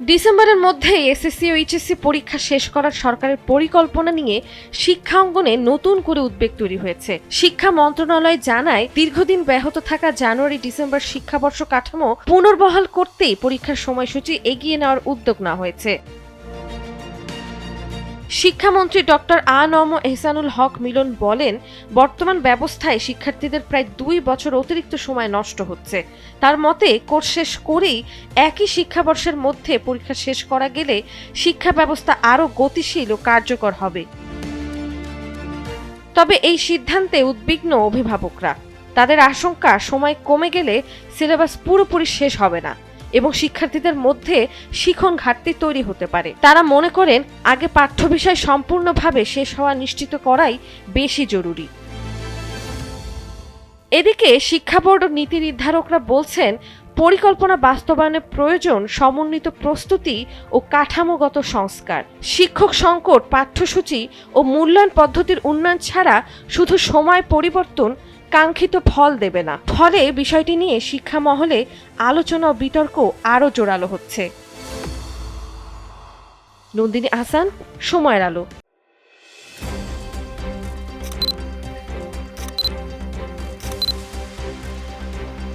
ডিসেম্বরের মধ্যেই এসএসসি ও এইচএসসি পরীক্ষা শেষ করার সরকারের পরিকল্পনা নিয়ে শিক্ষা অঙ্গনে নতুন করে উদ্বেগ তৈরি হয়েছে। শিক্ষা মন্ত্রণালয় জানায়, দীর্ঘদিন ব্যাহত থাকা জানুয়ারি-ডিসেম্বর শিক্ষাবর্ষ কাঠামো পুনর্বহাল করতেই পরীক্ষার সময়সূচি এগিয়ে নেওয়ার উদ্যোগ নেওয়া হয়েছে। শিক্ষামন্ত্রী ডক্টর আ.ন.ম এহসানুল হক মিলন বলেন, বর্তমান ব্যবস্থায় শিক্ষার্থীদের প্রায় 2 বছর অতিরিক্ত সময় নষ্ট হচ্ছে। তার মতে, কোর্স শেষ করেই একই শিক্ষাবর্ষের মধ্যে পরীক্ষা শেষ করা গেলে শিক্ষা ব্যবস্থা আরও গতিশীল ও কার্যকর হবে। তবে এই সিদ্ধান্তে উদ্বিগ্ন অভিভাবকরা। তাদের আশঙ্কা, সময় কমে গেলে সিলেবাস পুরোপুরি শেষ হবে না এবং শিক্ষার্থীদের মধ্যে শিখন ঘাটতি তৈরি হতে পারে। তারা মনে করেন, আগে পাঠ্য বিষয় সম্পূর্ণভাবে শেষ হওয়া নিশ্চিত করাই বেশি জরুরি। এদিকে শিক্ষা বোর্ড ও নীতি নির্ধারকরা বলছেন, পরিকল্পনা বাস্তবায়নে প্রয়োজন সমন্বিত প্রস্তুতি ও কাঠামোগত সংস্কার। শিক্ষক সংকট, পাঠ্যসূচি ও মূল্যায়ন পদ্ধতির উন্নয়ন ছাড়া শুধু সময় পরিবর্তন কাঙ্ক্ষিত ফল দেবে না। ফলে বিষয়টি নিয়ে শিক্ষা মহলে আলোচনা ও বিতর্ক আরও জোরালো হচ্ছে। নন্দিনী আহসান, সময়ের আলো।